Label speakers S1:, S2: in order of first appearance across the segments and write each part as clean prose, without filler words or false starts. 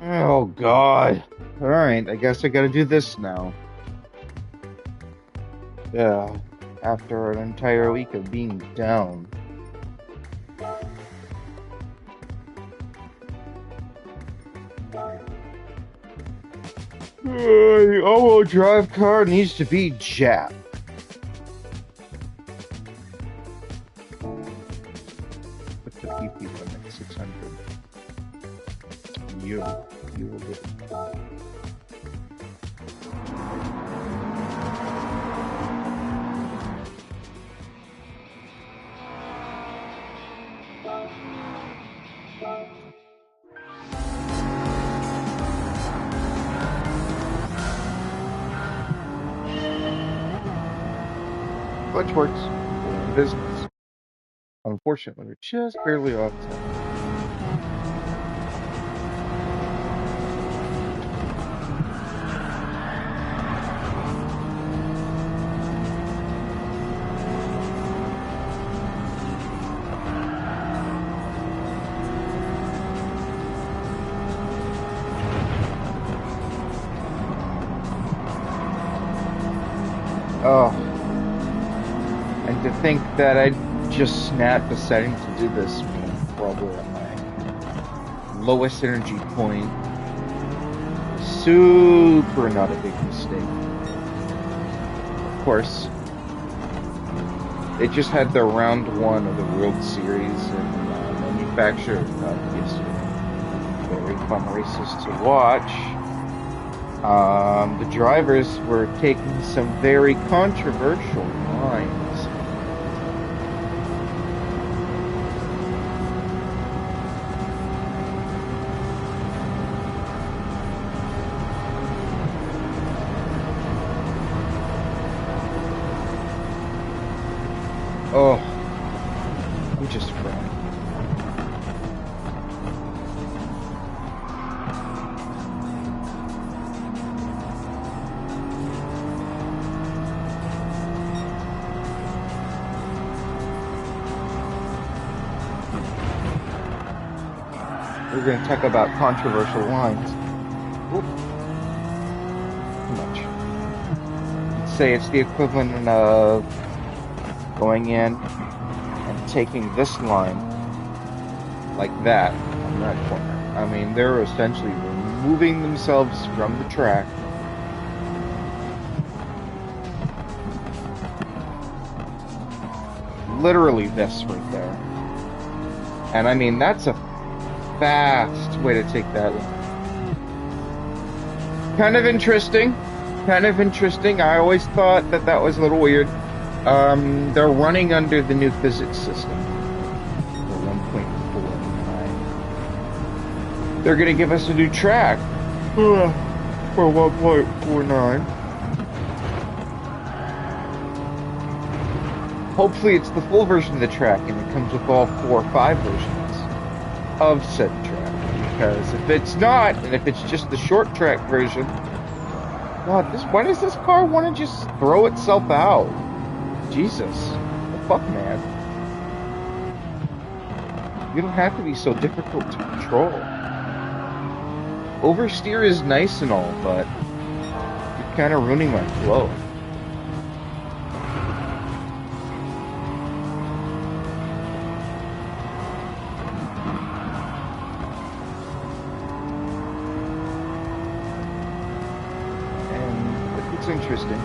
S1: Oh God. Alright, I guess I gotta do this now. Yeah, after an entire week of being down. The all-wheel drive car needs to be jacked. What's the PP limit? 600. You will get it. Clutch works. We're in business. Unfortunately, we're just barely off time. Oh, and to think that I just snapped deciding to do this when I'm probably at my lowest energy point. Super not a big mistake. Of course, they just had their round 1 of the World Series and manufactured yesterday. Very fun races to watch. The drivers were taking some very controversial lines. Oh, we just ran. We're going to talk about controversial lines. Oop. Too much. I'd say it's the equivalent of going in and taking this line like that on that corner. I mean, they're essentially removing themselves from the track. Literally this right there. And I mean, that's a fast way to take that line. Kind of interesting. I always thought that that was a little weird. They're running under the new physics system for 1.49. They're going to give us a new track for 1.49. Hopefully it's the full version of the track and it comes with all 4 or 5 versions of said track. Because if it's not, and if it's just the short track version, God, why does this car want to just throw itself out? Jesus. The fuck, man? You don't have to be so difficult to control. Oversteer is nice and all, but you're kind of ruining my flow. And it's interesting.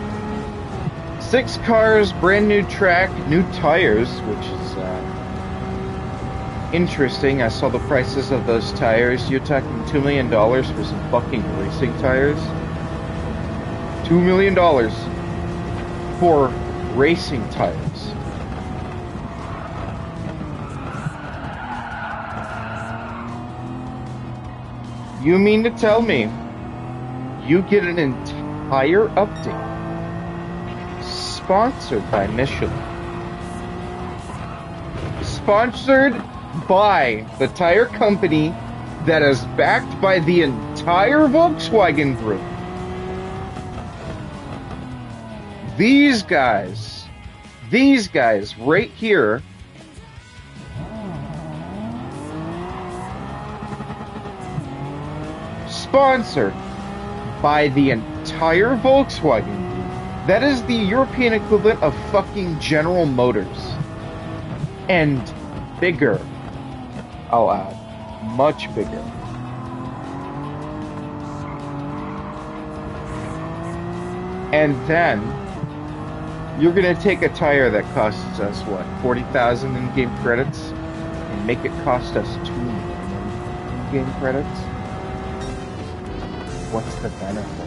S1: 6 cars, brand new track, new tires, which is interesting. I saw the prices of those tires. You're talking $2 million for some fucking racing tires. $2 million for racing tires. You mean to tell me you get an entire update sponsored by Michelin, sponsored by the tire company that is backed by the entire Volkswagen Group? These guys right here sponsored by the entire Volkswagen Group. That is the European equivalent of fucking General Motors. And bigger. I'll add. Much bigger. And then you're gonna take a tire that costs us what, 40,000 in-game credits, and make it cost us 2 million in-game credits? What's the benefit?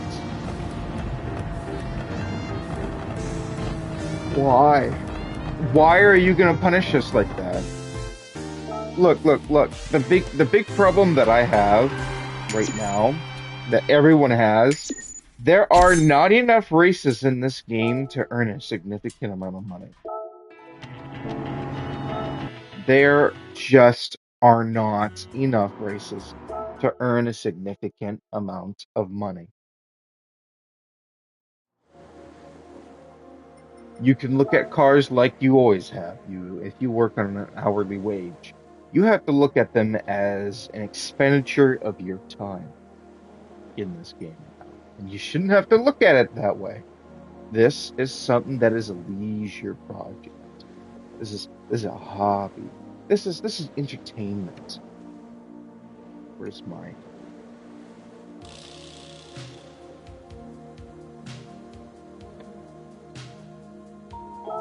S1: Why? Why are you gonna punish us like that? Look. The big problem that I have right now, that everyone has, there are not enough races in this game to earn a significant amount of money. There just are not enough races to earn a significant amount of money. You can look at cars like you always have. If you work on an hourly wage, you have to look at them as an expenditure of your time in this game. And you shouldn't have to look at it that way. This is something that is a leisure project. This is a hobby. This is entertainment. Where's mine?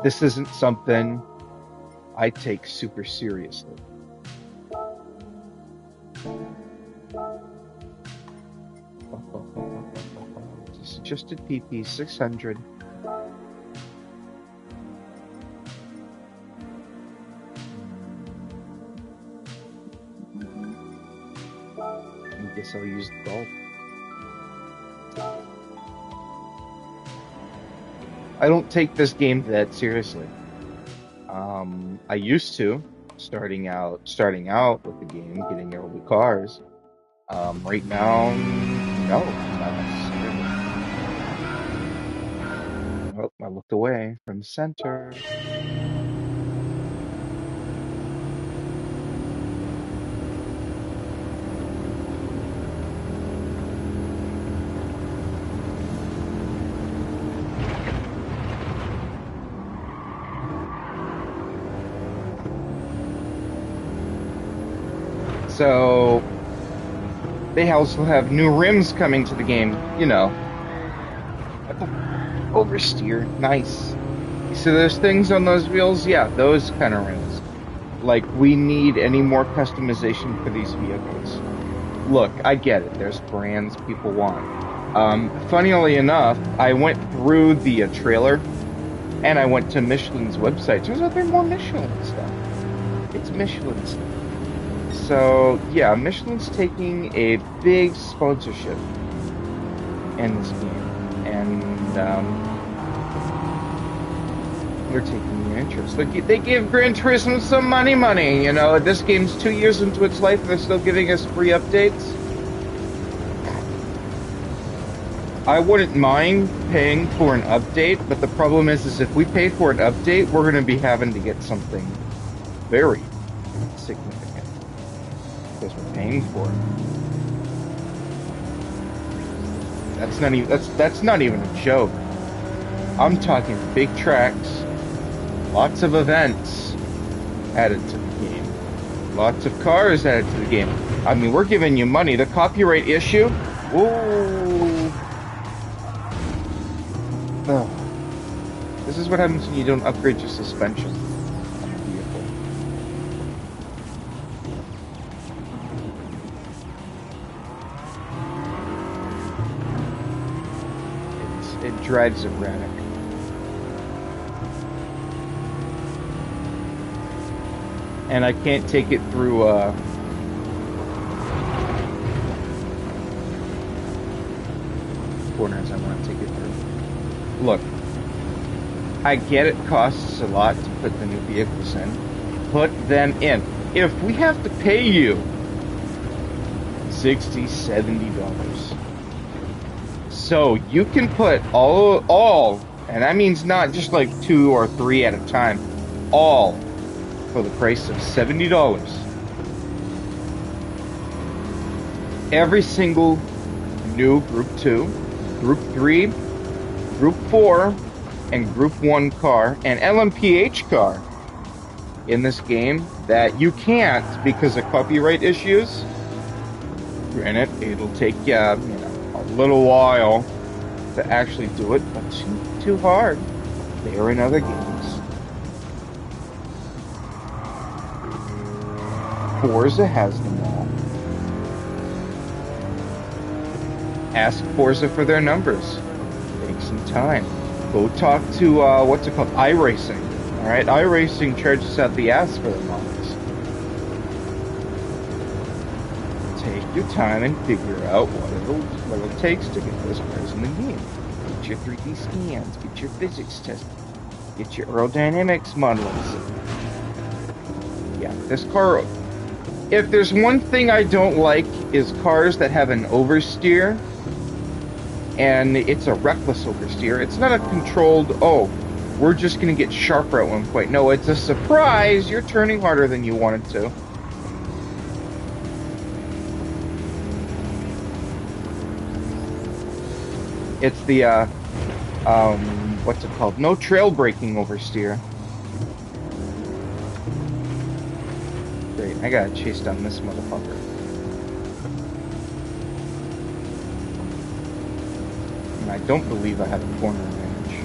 S1: This isn't something I take super seriously. Suggested PP 600. I guess I'll use the Golf. I don't take this game that seriously. I used to, starting out with the game, getting early cars. Right now, no, not necessarily. Oh, I looked away from the center. So they also have new rims coming to the game, you know. Oversteer, nice. So there's things on those wheels, yeah, those kind of rims. Like, we need any more customization for these vehicles. Look, I get it, there's brands people want. Funnily enough, I went through the trailer, and I went to Michelin's website. Turns out there's more Michelin stuff. It's Michelin stuff. So, yeah, Michelin's taking a big sponsorship in this game. And, they're taking an interest. They give Gran Turismo some money, you know. This game's 2 years into its life, and they're still giving us free updates. I wouldn't mind paying for an update, but the problem is if we pay for an update, we're going to be having to get something very significant. Because we're paying for it. That's not even a joke. I'm talking big tracks, lots of events added to the game, lots of cars added to the game. I mean, we're giving you money. The copyright issue, ooh. Oh. This is what happens when you don't upgrade your suspension on a vehicle. It drives erratic. And I can't take it through, corners I want to take it through. Look, I get it costs a lot to put the new vehicles in. Put them in. If we have to pay you $60, $70, so you can put all, and that means not just like 2 or 3 at a time, all for the price of $70. Every single new Group 2, Group 3, Group 4, and Group 1 car, and LMPH car in this game that you can't because of copyright issues. Granted, it'll take you know, a little while to actually do it, but too hard. They are in other games. Forza has them all. Ask Forza for their numbers. Take some time. Go talk to, what's it called? iRacing. Alright, iRacing charges out the ass for their models. Take your time and figure out what it takes to get those cars in the game. Get your 3D scans, get your physics tested, get your aerodynamics models. Yeah, this car... If there's one thing I don't like, is cars that have an oversteer, and it's a reckless oversteer. It's not a controlled, oh, we're just going to get sharper at one point. No, it's a surprise, you're turning harder than you wanted to. It's the, what's it called? No trail braking oversteer. Great, I gotta chase down this motherfucker. And I don't believe I have a corner advantage.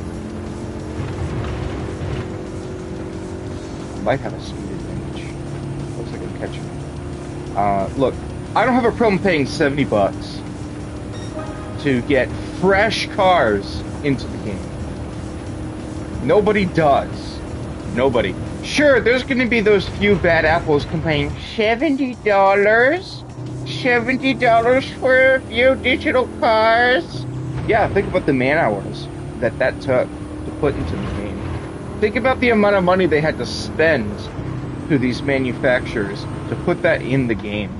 S1: I might have a speed advantage. Looks like I'm catching it. Look, I don't have a problem paying $70 to get fresh cars into the game. Nobody does. Nobody. Sure, there's going to be those few bad apples complaining, $70? $70 for a few digital cars? Yeah, think about the man hours that took to put into the game. Think about the amount of money they had to spend to these manufacturers to put that in the game.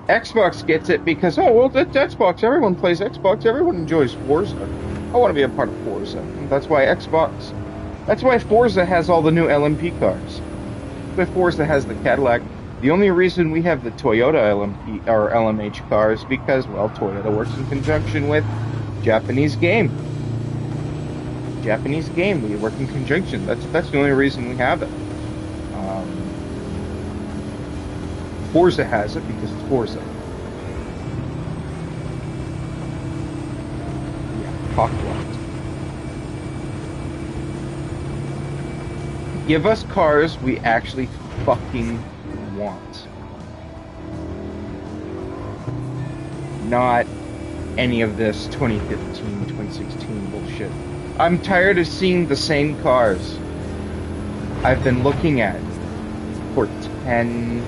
S1: Xbox gets it because, oh, well, that's Xbox. Everyone plays Xbox. Everyone enjoys Forza. I want to be a part of Forza. That's why Forza has all the new LMP cars. That's why Forza has the Cadillac. The only reason we have the Toyota LMP or LMH cars is because, well, Toyota works in conjunction with Japanese game. Japanese game. We work in conjunction. That's the only reason we have it. Forza has it because it's Forza. Yeah, cock blocked. Give us cars we actually fucking want. Not any of this 2015, 2016 bullshit. I'm tired of seeing the same cars I've been looking at for 10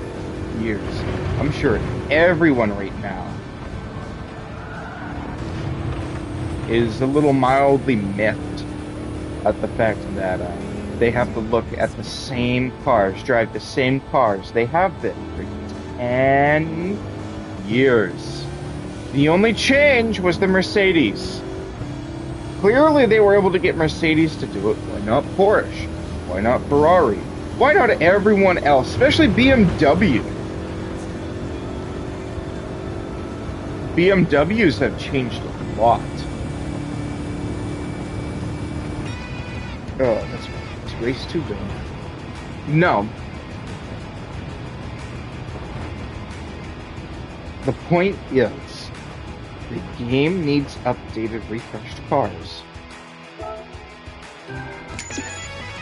S1: years. I'm sure everyone right now is a little mildly miffed at the fact that they have to look at the same cars, drive the same cars they have been for 10 years. The only change was the Mercedes. Clearly they were able to get Mercedes to do it. Why not Porsche? Why not Ferrari? Why not everyone else, especially BMW? BMWs have changed a lot. Oh, that's right. It's race 2 game. No. The point is, the game needs updated, refreshed cars.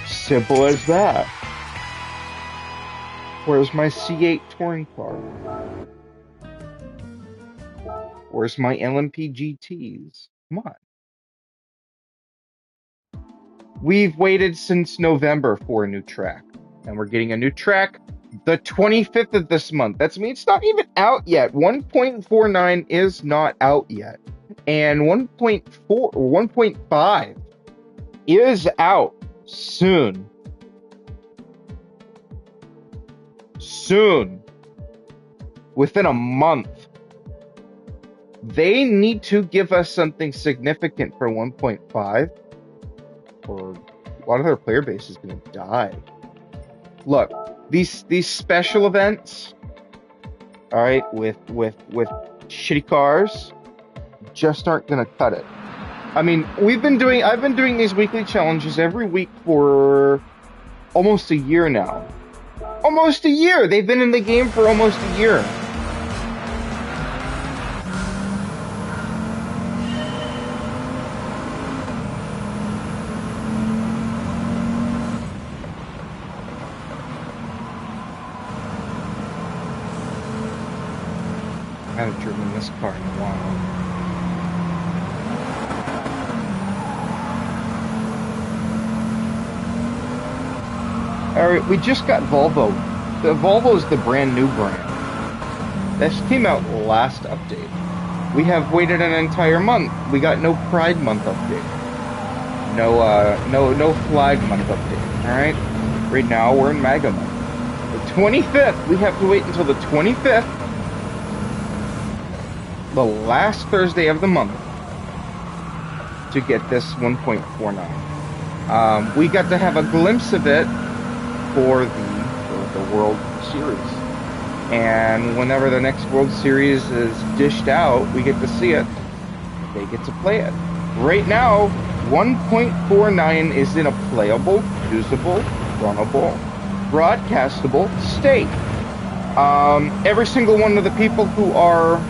S1: Simple as that. Where's my C8 touring car? Where's my LMP GTs? Come on. We've waited since November for a new track. And we're getting a new track the 25th of this month. That's me. It's not even out yet. 1.49 is not out yet. And 1.4 or 1.5 is out soon. Soon. Within a month. They need to give us something significant for 1.5, or a lot of their player base is going to die. Look, these special events, all right, with shitty cars, just aren't gonna cut it. I mean, I've been doing these weekly challenges every week for almost a year now. Almost a year! They've been in the game for almost a year. I haven't driven this car in a while. Alright, we just got Volvo. The Volvo is the brand new brand. This came out last update. We have waited an entire month. We got no Pride Month update. No Flag Month update. Alright? Right now we're in MAGA month. The 25th, we have to wait until the 25th, the last Thursday of the month, to get this 1.49. We got to have a glimpse of it for the World Series. And whenever the next World Series is dished out, we get to see it. They get to play it. Right now, 1.49 is in a playable, usable, runnable, broadcastable state. Every single one of the people who are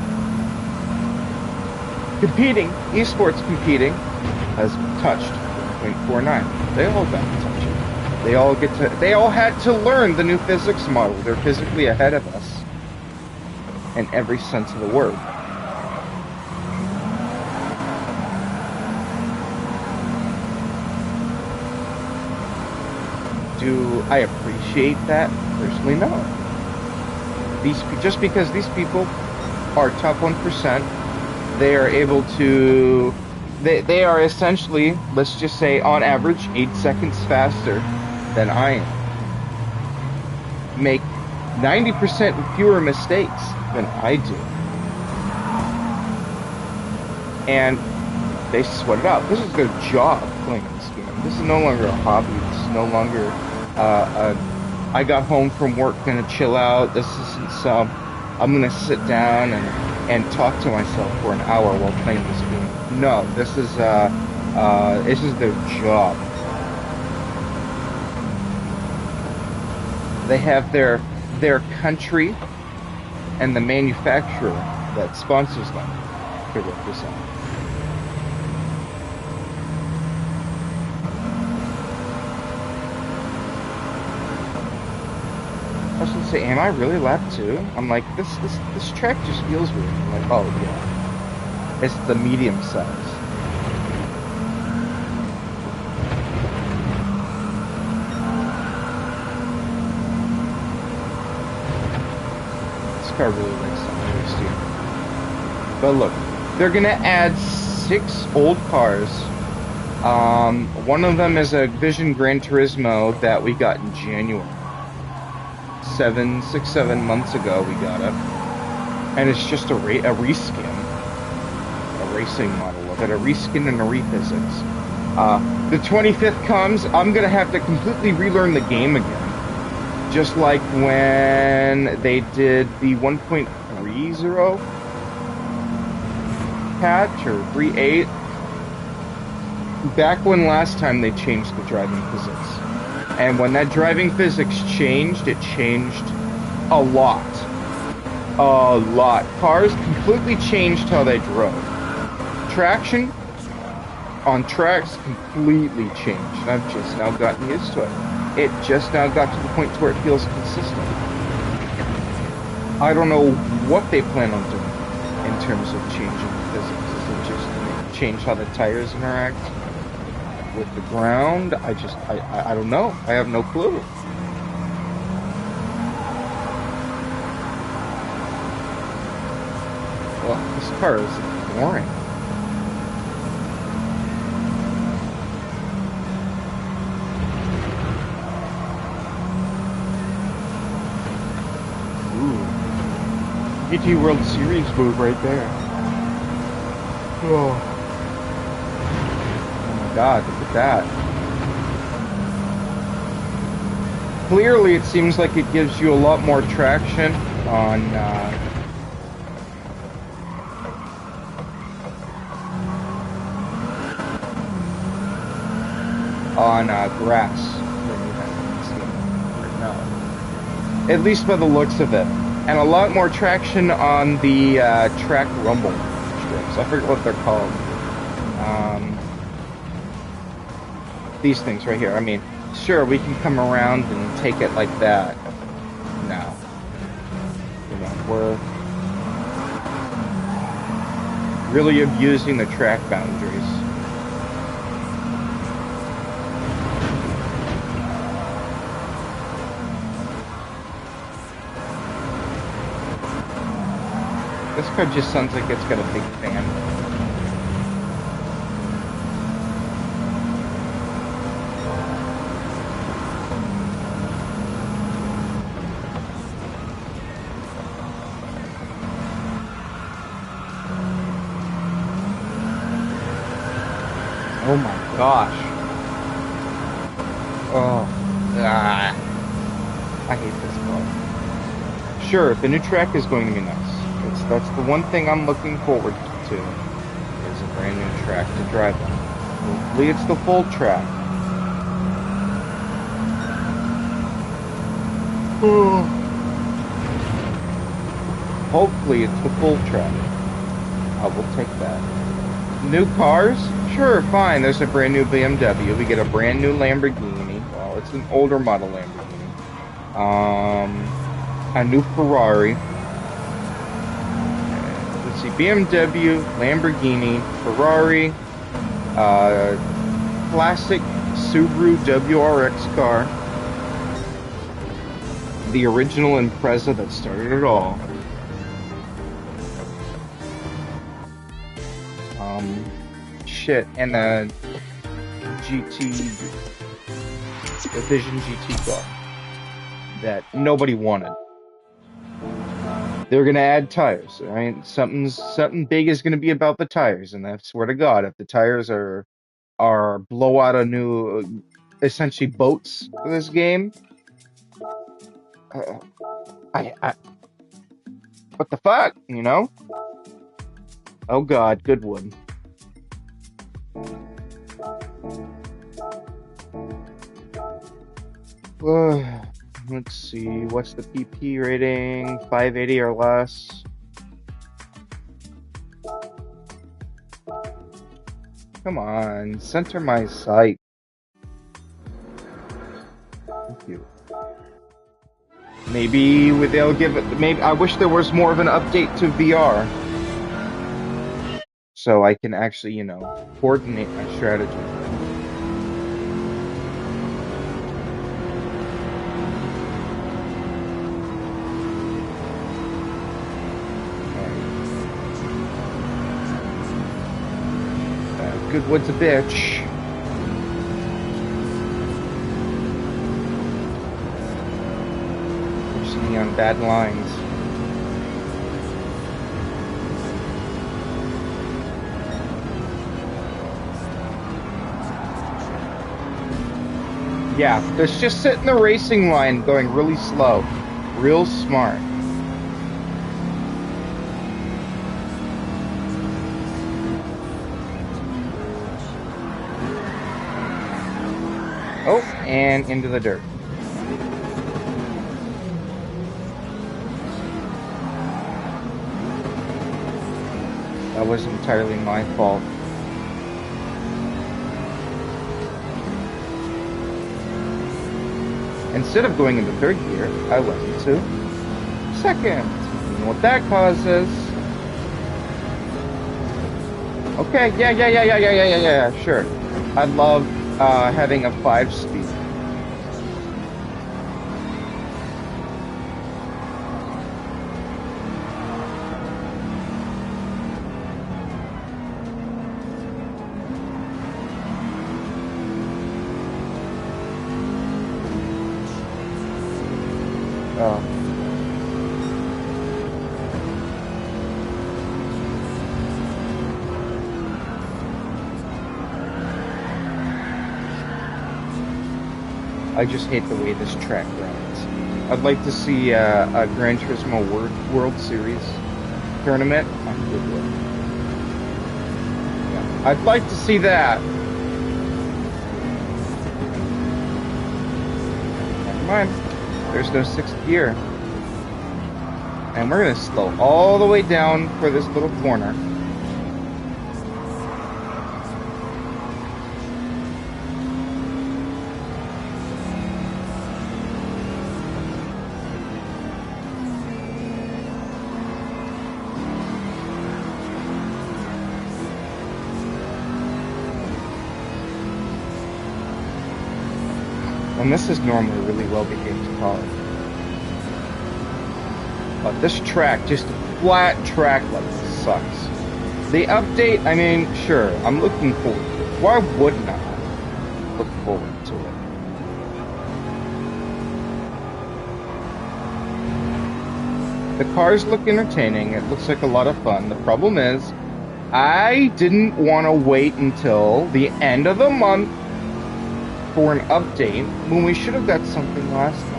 S1: competing, esports competing, has touched 1.49. They all got to touch it. They all had to learn the new physics model. They're physically ahead of us in every sense of the word. Do I appreciate that? Personally, no. Just because these people are top 1%, they are able to, they are essentially, let's just say, on average, 8 seconds faster than I am. Make 90% fewer mistakes than I do. And they sweat it out. This is their job playing this game. This is no longer a hobby. This is no longer I got home from work, gonna chill out. This isn't some, I'm gonna sit down and talk to myself for an hour while playing this game. No, this is their job. They have their country and the manufacturer that sponsors them to represent. I was gonna say, am I really lap 2? I'm like, this track just feels weird. I'm like, oh yeah, it's the medium size. This car really likes some steering. But look, they're gonna add 6 old cars. One of them is a Vision Gran Turismo that we got in January. 7 months ago we got it, and it's just a reskin, a racing model of it, a reskin and a rephysics. The 25th comes, I'm gonna have to completely relearn the game again, just like when they did the 1.30 patch or 3.8, back when last time they changed the driving physics. And when that driving physics changed, it changed a lot. A lot. Cars completely changed how they drove. Traction on tracks completely changed. And I've just now gotten used to it. It just now got to the point where it feels consistent. I don't know what they plan on doing in terms of changing the physics. Is it just change how the tires interact with the ground? I don't know. I have no clue. Well, this car is boring. Ooh. GT World Series move right there. Oh. God, look at that. Clearly, it seems like it gives you a lot more traction on grass. No. At least by the looks of it. And a lot more traction on the track rumble strips. I forget what they're called. These things right here. I mean, sure, we can come around and take it like that. No. You know, we're really abusing the track boundaries. This car just sounds like it's got a big fan. Oh my gosh. Oh, I hate this car. Sure, the new track is going to be nice. That's the one thing I'm looking forward to, is a brand new track to drive on. Hopefully it's the full track. Hopefully it's the full track. I will take that. New cars? Sure, fine. There's a brand new BMW. We get a brand new Lamborghini. Well, it's an older model Lamborghini. A new Ferrari. Let's see, BMW, Lamborghini, Ferrari, classic Subaru WRX car, the original Impreza that started it all. Shit, and the Vision GT car that nobody wanted. They're gonna add tires. I mean, something big is gonna be about the tires, and I swear to God, if the tires are blow out a new, essentially boats for this game, what the fuck, you know? Oh God, Goodwood. Let's see, what's the PP rating? 580 or less. Come on, center my sight. Thank you. Maybe they'll give it. Maybe I wish there was more of an update to VR, so I can actually, you know, coordinate my strategy. Goodwood's a bitch. Pushing me on bad lines. Yeah, let's just sit in the racing line going really slow. Real smart. Oh, and into the dirt. That was entirely my fault. Instead of going into third gear, I went into second. You know what that causes? Okay, yeah, sure. I love having a 5-speed. I just hate the way this track runs. I'd like to see a Gran Turismo World Series tournament on Goodwood. Yeah, I'd like to see that. Never mind. There's no sixth gear. And we're going to slow all the way down for this little corner. And this is normally a really well-behaved car. But this track, just a flat track like this sucks. The update, I mean, sure, I'm looking forward to it. Why wouldn't I look forward to it? The cars look entertaining. It looks like a lot of fun. The problem is, I didn't want to wait until the end of the month for an update when we should have got something last month.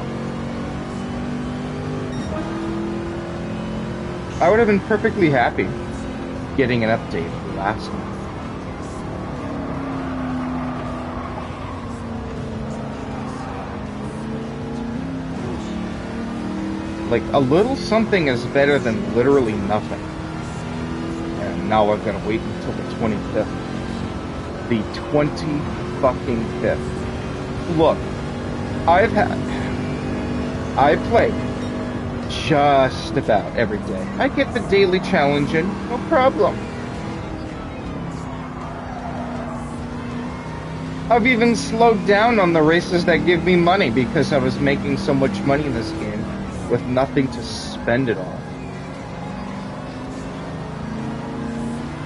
S1: I would have been perfectly happy getting an update last month. Like, a little something is better than literally nothing. And now I've got to wait until the 25th. The 20-fucking-5th. Look, I play just about every day. I get the daily challenge in, no problem. I've even slowed down on the races that give me money because I was making so much money in this game with nothing to spend it on.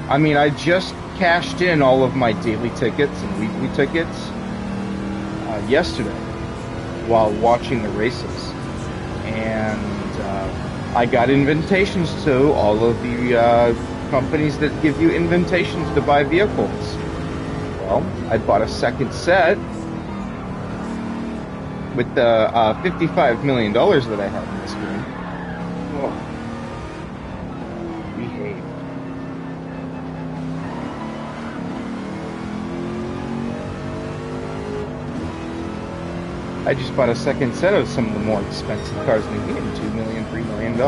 S1: I mean, I just cashed in all of my daily tickets and weekly tickets yesterday while watching the races, and I got invitations to all of the companies that give you invitations to buy vehicles. Well, I bought a second set with the $55 million that I have in this game. Oh. Behave. I just bought a second set of some of the more expensive cars in the game, $2 million, $3 million.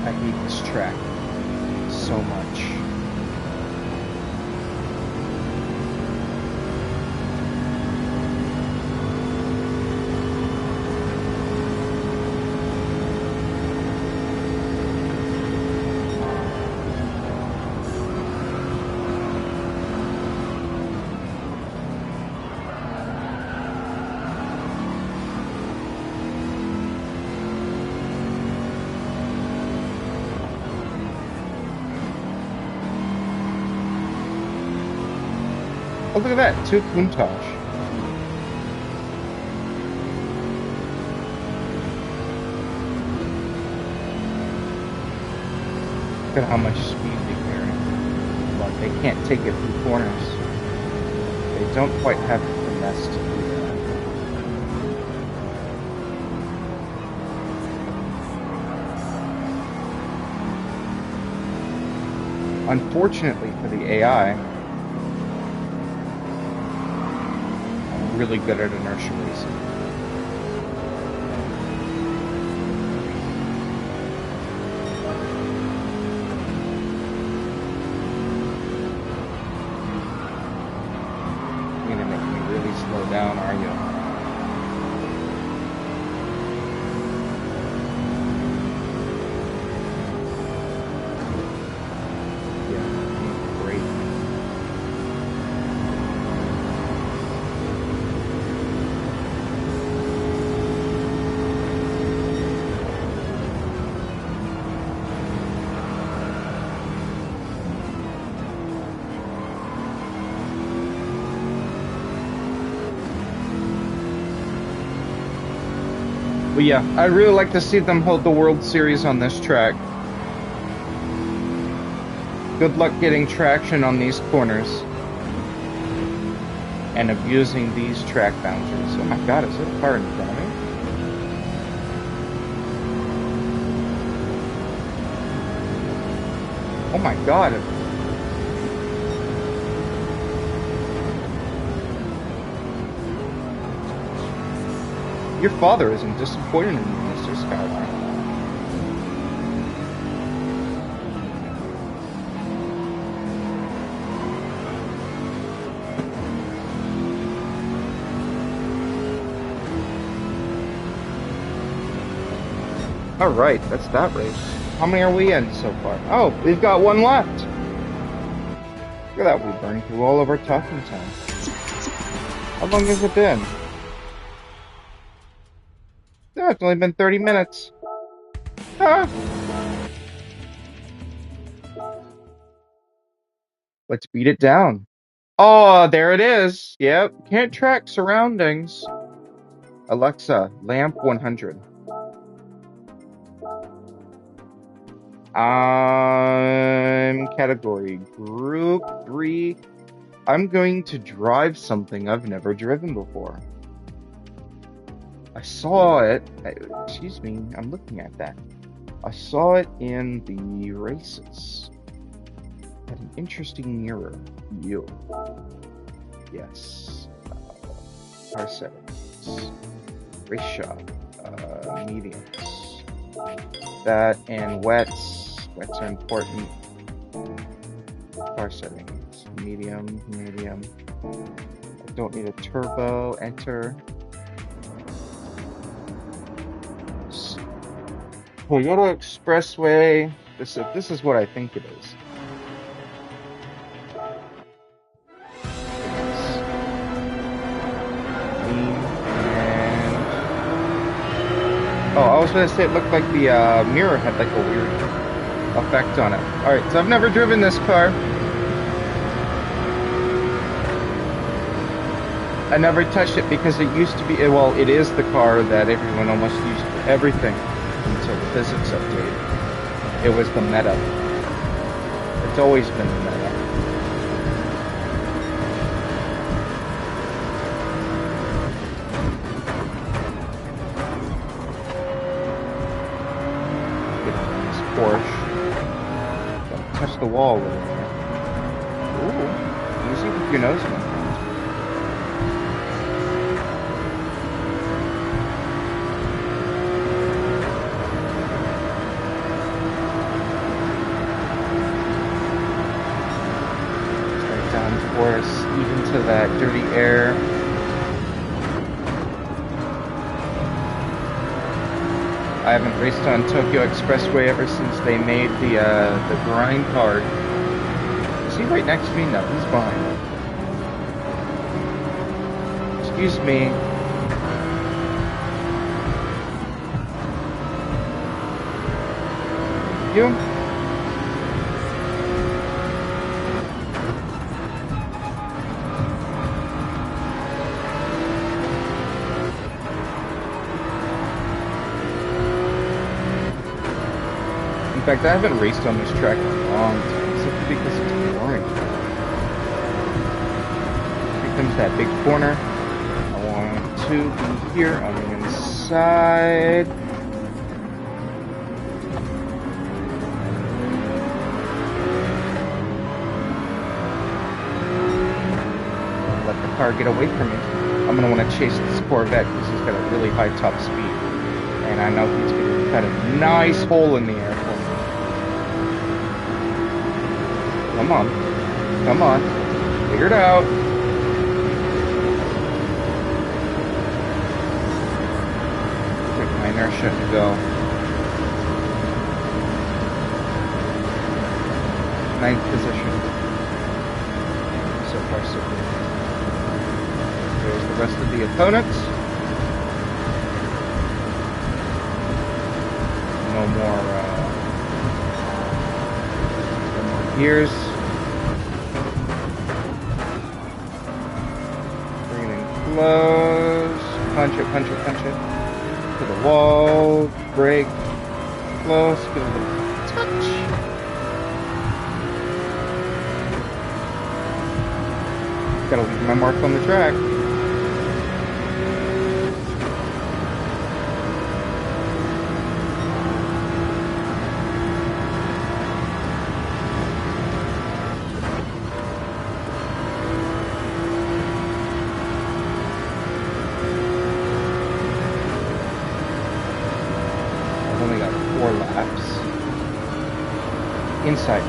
S1: I hate this track so much. Oh, look at that, 2 Countach. Look at how much speed they carry. But they can't take it through corners. They don't quite have the finesse to do that. Unfortunately for the AI, really good at inertia racing. You're gonna make me really slow down, are you? Yeah, great. But yeah, I'd really like to see them hold the World Series on this track. Good luck getting traction on these corners. And abusing these track boundaries. Oh my god, is there a car in front of me? Oh my god. Your father isn't disappointed in you, Mr. Skyline. Alright, that's that race. How many are we in so far? Oh, we've got one left. Look at that, we burned through all of our talking time. How long has it been? No, it's only been 30 minutes. Ah. Let's beat it down. Oh, there it is. Yep, can't track surroundings. Alexa, lamp 100. Category group 3. I'm going to drive something I've never driven before. I saw it. Excuse me, I'm looking at that. I saw it in the races. Had an interesting mirror view. Yes. Car settings. Race shop. Mediums. That and wets. Wets are important. Car settings. Medium. I don't need a turbo. Enter. Toyota Expressway. This is what I think it is. Oh, I was gonna say it looked like the mirror had like a weird effect on it. Alright, so I've never driven this car. I never touched it because it used to be, well, it is the car that everyone almost used for everything until the physics update. It was the meta. It's always been the meta. Porsche. Don't touch the wall with it. Ooh, easy with your nose, my friend. Straight down force, even to that dirty air. I haven't raced on Tokyo Expressway ever since they made the grind card. Is he right next to me? No, he's behind. Excuse me. You? In fact, I haven't raced on this track in a long time, simply because it's boring. Here comes that big corner. I want to be here on the inside. Let the car get away from me. I'm going to want to chase this Corvette because he's got a really high top speed. And I know he's going to cut a nice hole in the air for me. Come on. Come on. Figure it out. Take my inertia to go. 9th position. So far, so good. There's the rest of the opponents. No more gears. Bring it in close. Punch it, punch it, punch it. To the wall. Brake. Close. Give it a little touch. Gotta leave my mark on the track. I've only got 4 laps. Inside.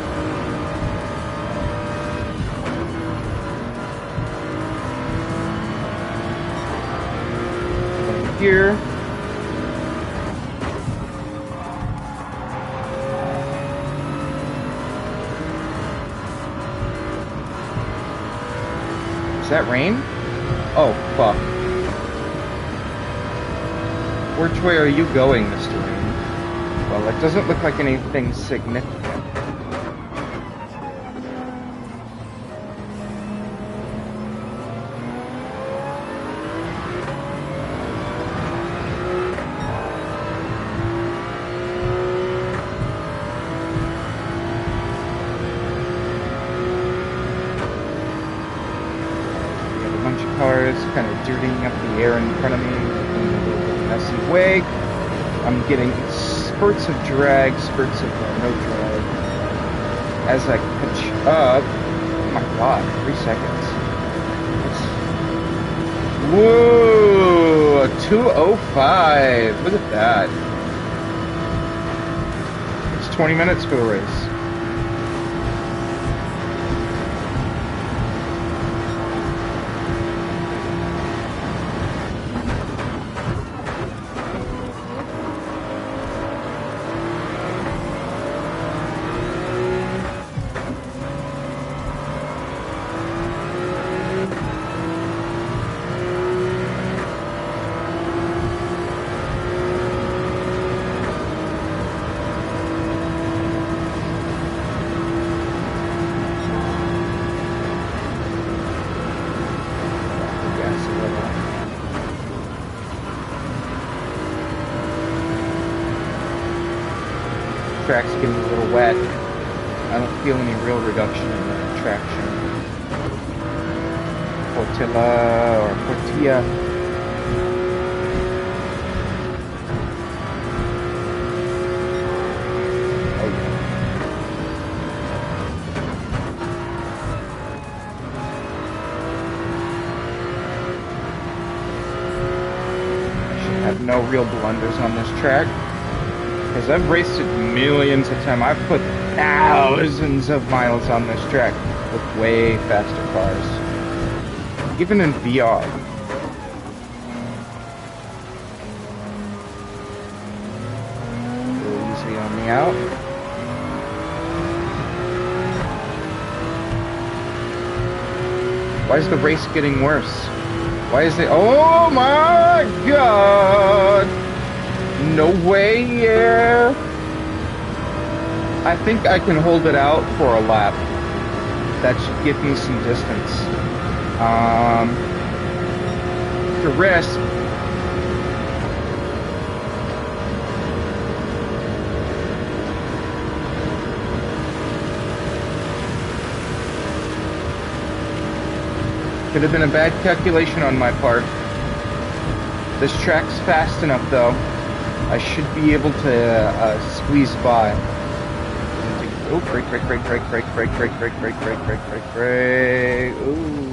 S1: Here. Is that rain? Oh, fuck. Which way are you going, Mr. Rain? Well, it doesn't look like anything significant. Cars kind of dirtying up the air in front of me in a little bit messy way. I'm getting spurts of drag, spurts of no drag. As I catch up, oh my god, 3 seconds. Whoa, a 2:05. Look at that. It's 20 minutes for the race. Track's getting a little wet. I don't feel any real reduction in the traction. Portilla or Portilla. Oh yeah. I should have no real blunders on this track. Because I've raced it millions of times. I've put thousands of miles on this track with way faster cars. Even in VR. A little easy on the out. Why is the race getting worse? Why is it... Oh my god! No way, yeah. I think I can hold it out for a lap. That should give me some distance. The risk. Could have been a bad calculation on my part. This track's fast enough, though. I should be able to squeeze by. Oh, brake. Ooh.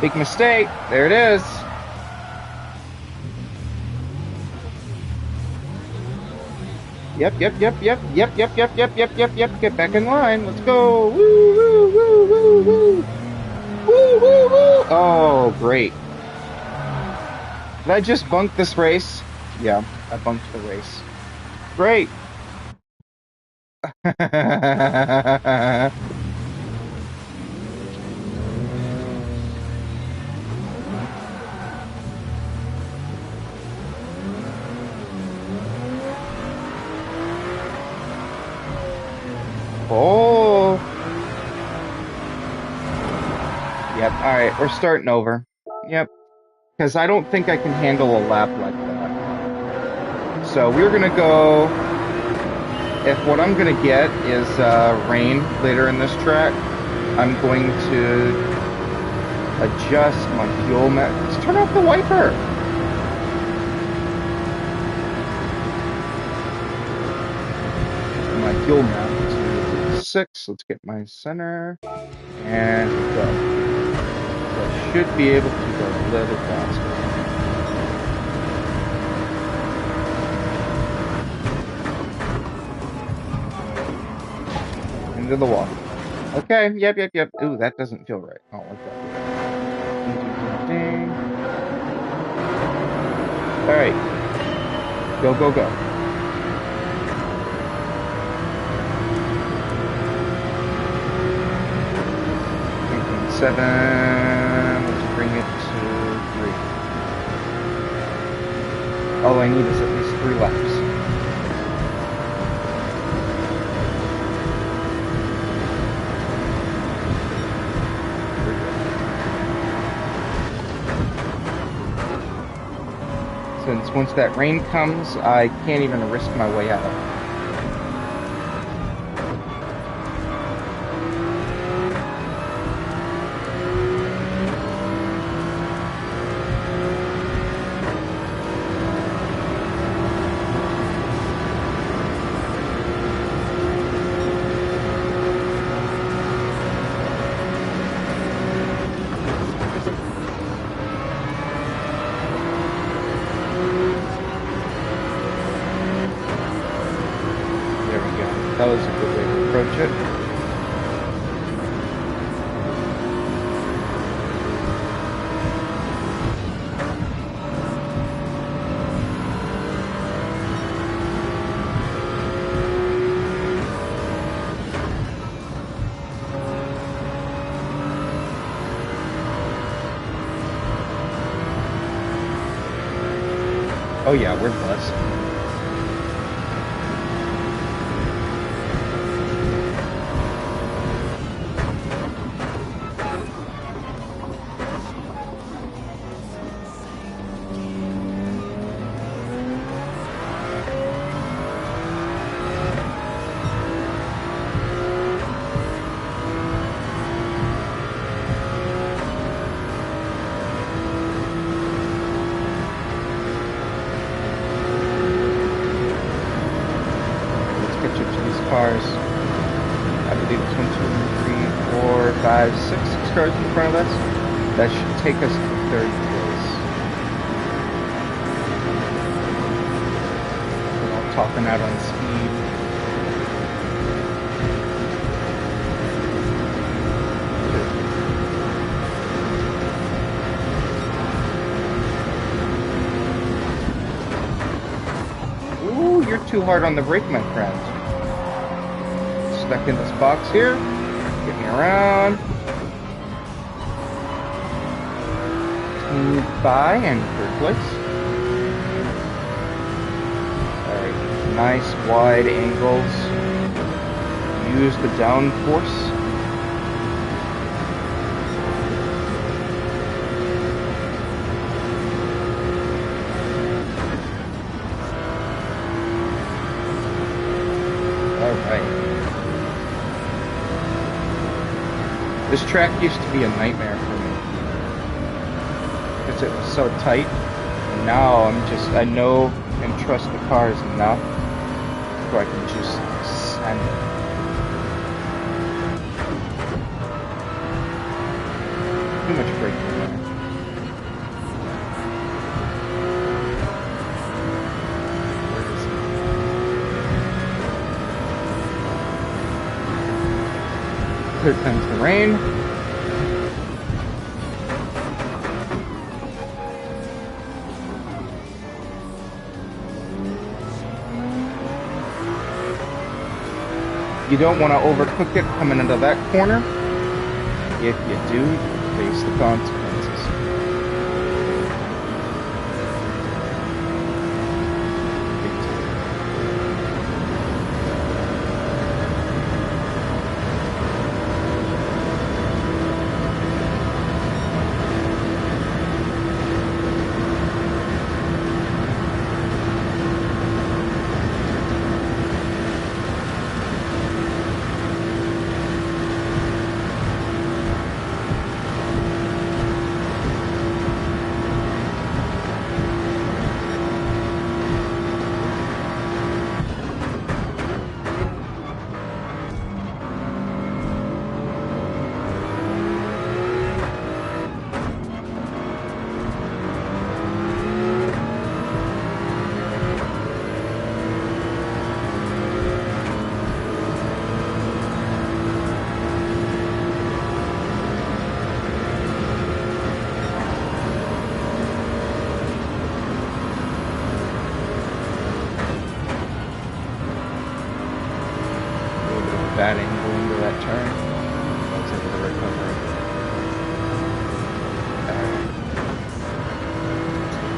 S1: Big mistake. There it is. Yep. Get back in line. Let's go. Woo. Oh, great. Did I just bunk this race? Yeah, I bunked the race. Great. Oh. Yep, alright, we're starting over. Yep. Because I don't think I can handle a lap like that. So we're gonna go if what I'm gonna get is rain later in this track, I'm going to adjust my fuel map. Let's turn off the wiper. My fuel map to 6. Let's get my center and go. So I should be able to go a little faster. Into the wall. Okay, yep. Ooh, that doesn't feel right. I don't like that. Ding. All right, go. 7. Let's bring it to 3. All I need is at least 3 laps. Since once that rain comes, I can't even risk my way out of it. That was a good way to approach it. Oh yeah, we're blessed. Cars. I believe it's 1, 2, 3, 4, 5, 6 cars in front of us. That should take us to third place. We're all topping out on speed. Ooh, you're too hard on the brake, my friend. Stuck in this box here. Get me around. Move by and third place. Alright, nice wide angles. Use the downforce. Alright. This track used to be a nightmare for me because it was so tight. And now I know and trust the cars enough where I can just send it. Too much braking there. Where is he? Here comes the rain. You don't want to overcook it coming into that corner. If you do, face the consequences.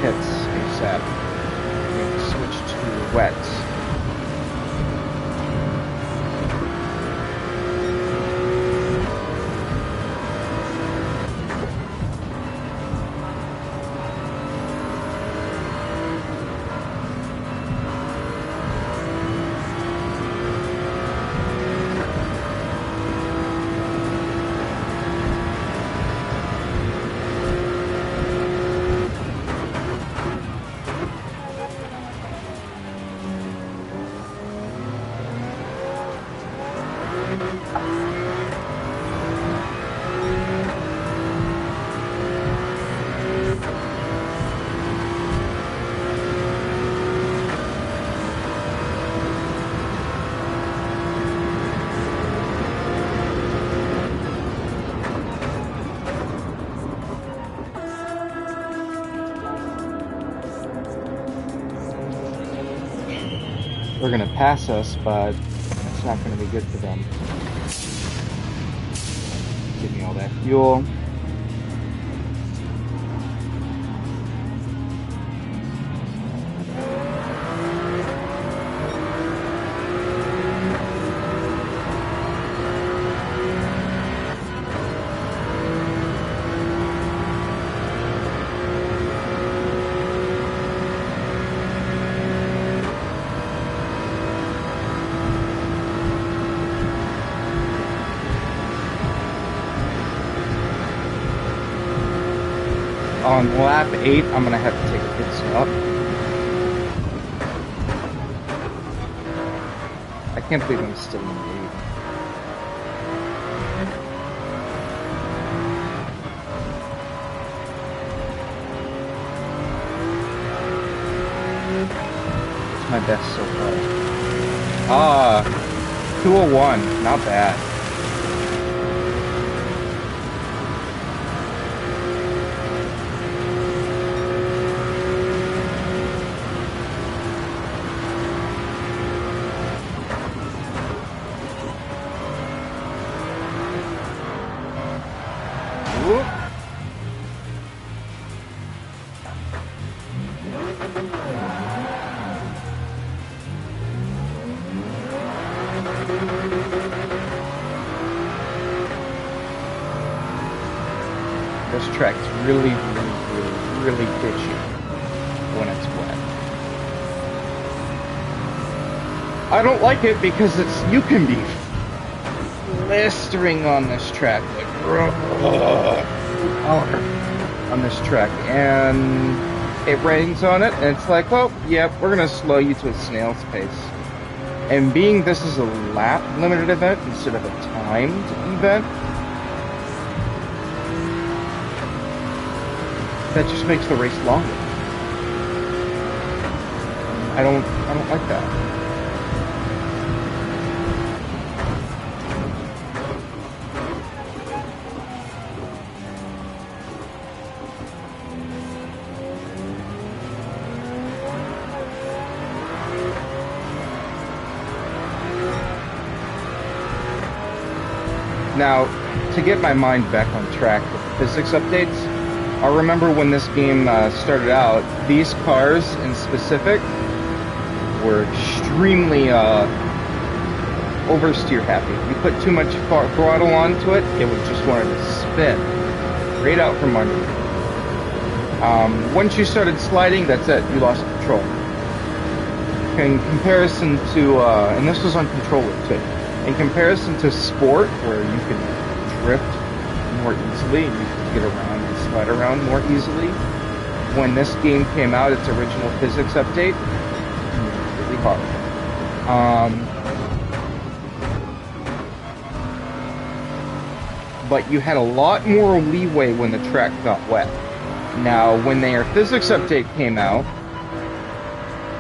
S1: pits ASAP. We switch to wets. They're gonna pass us, but it's not gonna be good for them. Give me all that fuel. On lap 8, I'm gonna have to take a pit stop. I can't believe I'm still in the lead. It's my best so far. 201, not bad. This track's really bitchy when it's wet. I don't like it because you can be blistering on this track, like on this track, and it rains on it, and it's like, well, yep, we're gonna slow you to a snail's pace. And being this is a lap limited event instead of a timed event, that just makes the race longer. I don't like that. Now, to get my mind back on track with the physics updates, I remember when this game started out, these cars in specific were extremely oversteer happy. If you put too much throttle onto it, it would just want to spin right out from under you. Once you started sliding, that's it, you lost control. In comparison to, and this was on controller too, in comparison to sport, where you can drift more easily and you can get around and slide around more easily, when this game came out, its original physics update, really hard. But you had a lot more leeway when the track got wet. Now, when their physics update came out,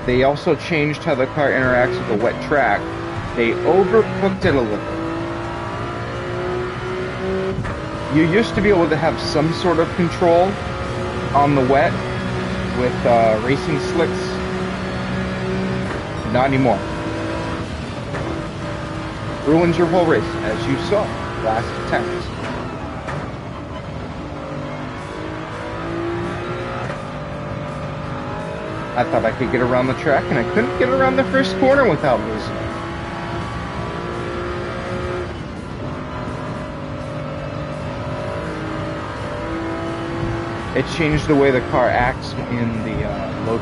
S1: they also changed how the car interacts with the wet track. They overcooked it a little. You used to be able to have some sort of control on the wet with racing slicks. Not anymore. Ruins your whole race, as you saw last attempt. I thought I could get around the track, and I couldn't get around the first corner without losing it. It changed the way the car acts in the low,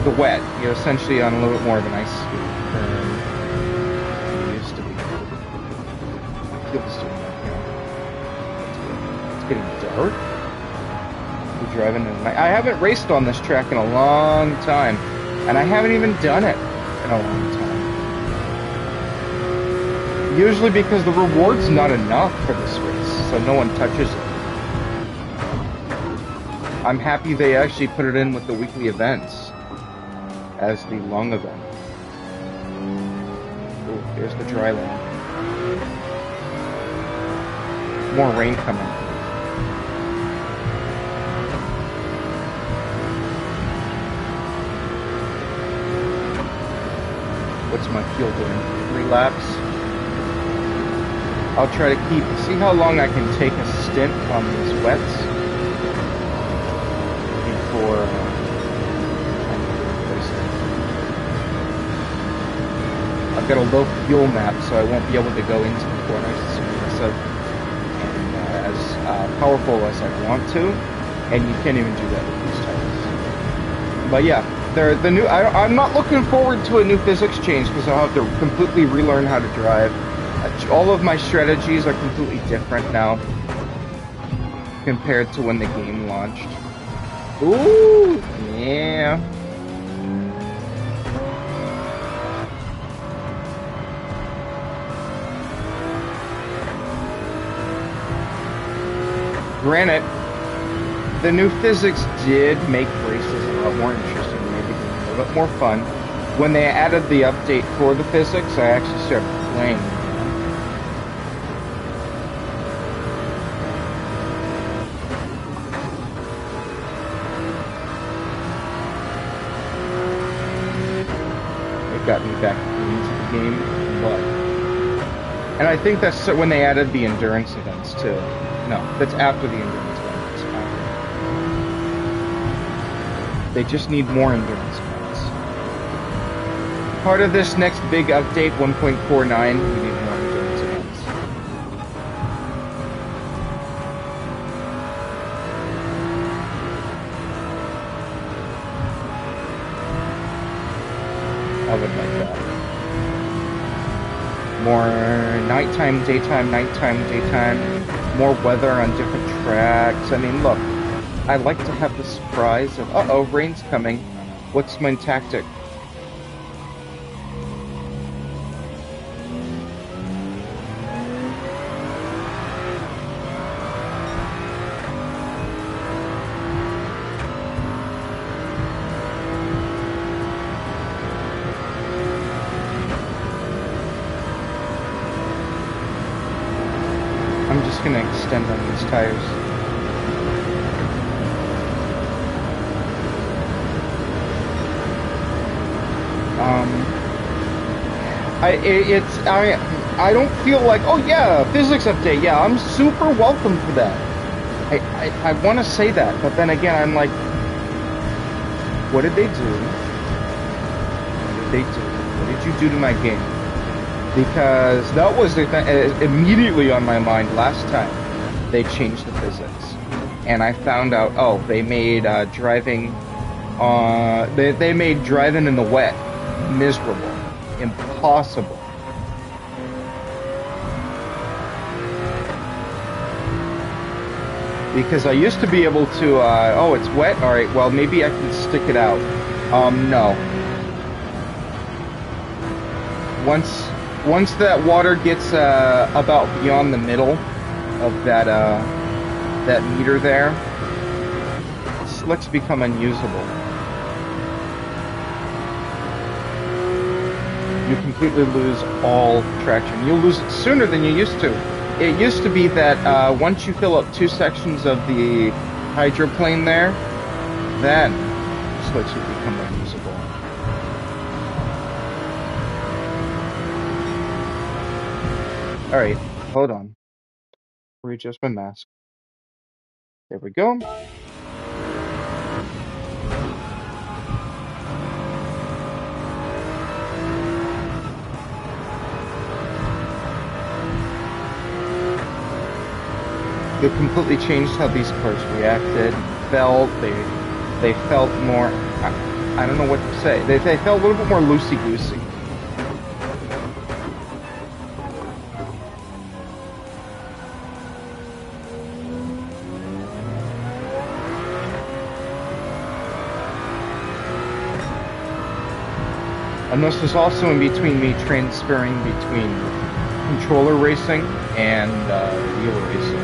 S1: the wet. You're essentially on a little bit more of an ice skate than it used to be. Feels doing that now. It's getting dark. We're driving in the night. I haven't raced on this track in a long time, and I haven't even done it in a long time. Usually because the reward's not enough for this race, so no one touches it. I'm happy they actually put it in with the weekly events as the long event. Oh, there's the dry land. More rain coming. What's my fuel doing? 3 laps? I'll try to see how long I can take a stint on these wets before I've got a low fuel map, so I won't be able to go into the corners as aggressive and as powerful as I want to, and you can't even do that with these tires. But yeah, the new. I'm not looking forward to a new physics change because I'll have to completely relearn how to drive. All of my strategies are completely different now compared to when the game launched. Ooh, yeah. Granted, the new physics did make races a lot more interesting, maybe a little bit more fun. When they added the update for the physics, I actually started playing. It got me back into the game, and I think that's when they added the endurance events too. No, that's after the endurance events. They just need more endurance events. Part of this next big update, 1.49, we need more endurance events. I would like that. More nighttime, daytime, nighttime, daytime. More weather on different tracks. I mean, look, I like to have the surprise of, uh-oh, rain's coming. What's my tactic? I'm just gonna extend on these tires. I don't feel like, oh yeah, physics update, yeah, I'm super welcome for that. I want to say that, but then again, I'm like, what did they do? What did they do? What did you do to my game? Because that was immediately on my mind last time they changed the physics, and I found out, oh, they made driving they made driving in the wet miserable, impossible. Because I used to be able to, oh, it's wet, all right, well, maybe I can stick it out. No. Once that water gets about beyond the middle of that meter there, slicks become unusable. You completely lose all traction. You'll lose it sooner than you used to. It used to be that once you fill up 2 sections of the hydroplane there, then slicks would become unusable. Alright, hold on. Readjust my mask. There we go. They completely changed how these cars reacted, felt. They felt more. I don't know what to say. They felt a little bit more loosey-goosey. And this was also in between me transferring between controller racing and wheel racing.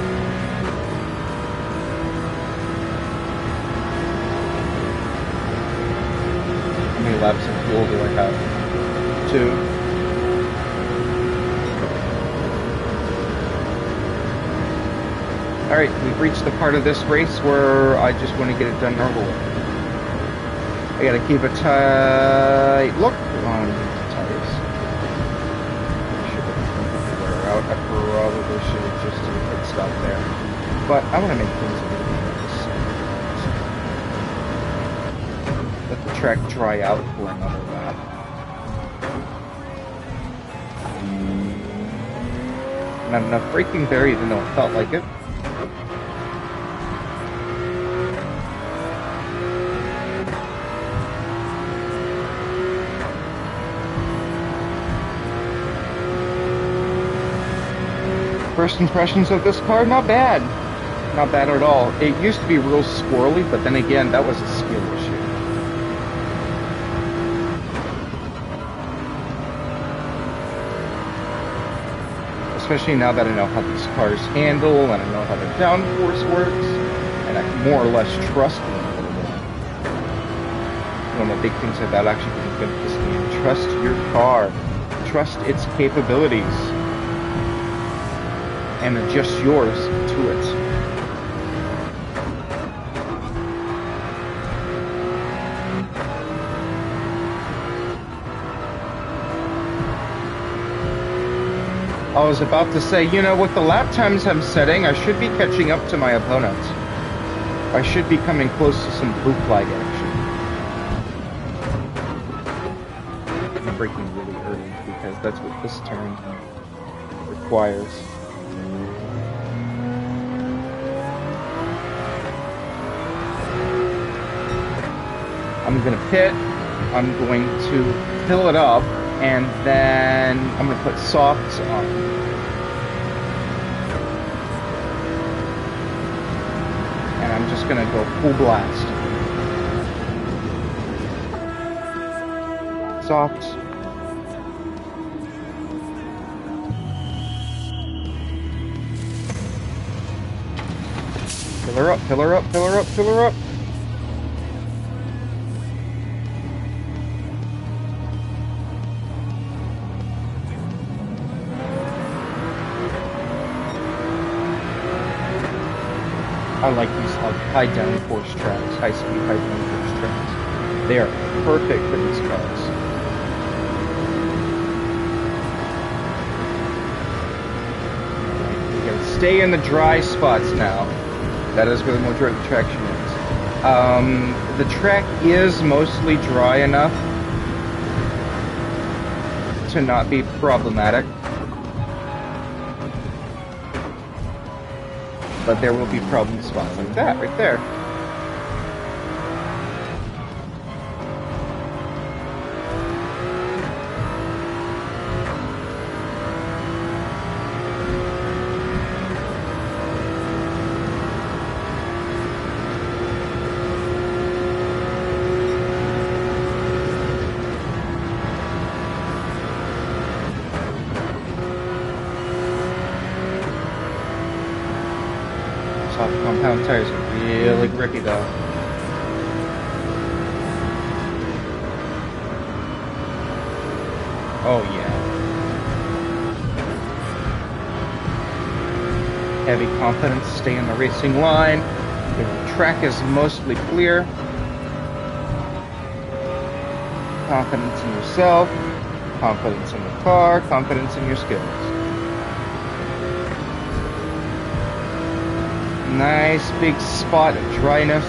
S1: How many laps of fuel do I have? 2. Alright, we've reached the part of this race where I just want to get it done normally. I gotta keep a tight look on the tires. I probably should have just did a pit stop there. But I want to make things a little bit nice. Let the track dry out for another lap. Not enough braking there, even though it felt like it. First impressions of this car, not bad. Not bad at all. It used to be real squirrely, but then again, that was a skill issue. Especially now that I know how these cars handle, and I know how the downforce works, and I more or less trust them a little bit. One of the big things about actually being good at this game, trust your car. Trust its capabilities. And adjust yours to it. I was about to say, you know, with the lap times I'm setting, I should be catching up to my opponent. I should be coming close to some blue flag action. I'm braking really early because that's what this turn requires. I'm going to pit, I'm going to fill it up, and then I'm going to put softs on. And I'm just going to go full blast. Softs. Fill her up, fill her up, fill her up, fill her up. I like these high downforce tracks, high speed, high downforce tracks. They are perfect for these cars. We gotta stay in the dry spots now. That is where the majority of the traction is. The track is mostly dry enough to not be problematic. But there will be problem spots like that right there. Soft compound tires are really grippy though. Oh yeah. Heavy confidence, stay in the racing line. The track is mostly clear. Confidence in yourself, confidence in the car, confidence in your skills. Nice big spot of dryness.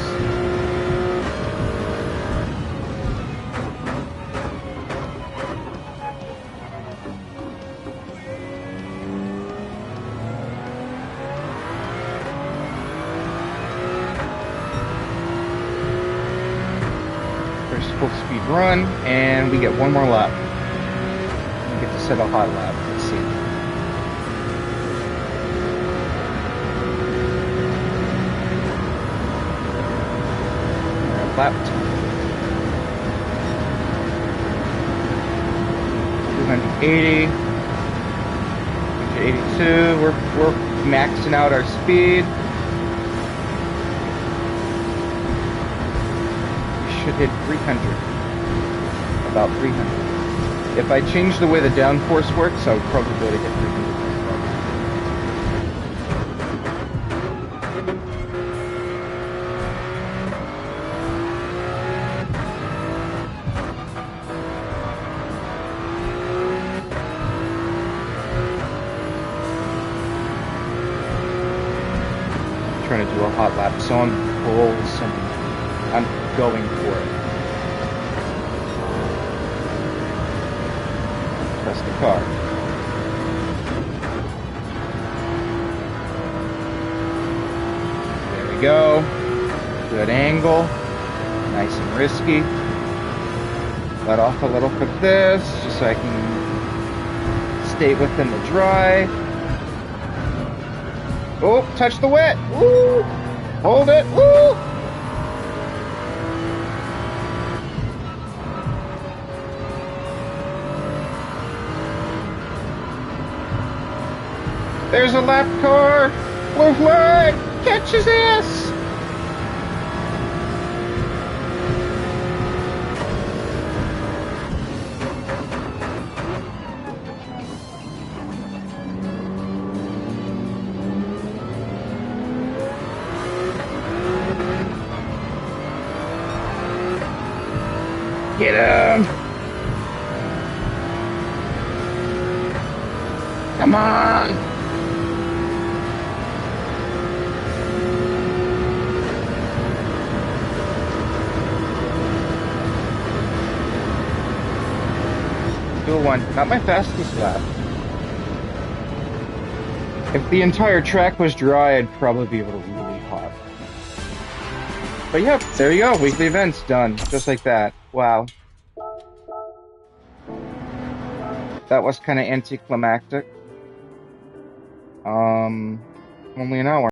S1: first full speed run, and we get one more lap. We get to set a hot lap. Let's see. Lap 280, 282. We're maxing out our speed. We should hit 300. About 300. If I change the way the downforce works, I would probably be able to hit 300. Trying to do a hot lap, so I'm full, I'm going for it. Test the car. There we go. Good angle. Nice and risky. Let off a little for this, just so I can stay within the dry. Oh, touch the wet. Woo! Hold it. Woo! There's a lap car. Blue flag. Catch his ass. Get him! Come on! Do a one. Not my fastest lap. If the entire track was dry, I'd probably be able to really hot. But yep, there you go. Weekly events done. Just like that. Wow. That was kind of anticlimactic. Only an hour.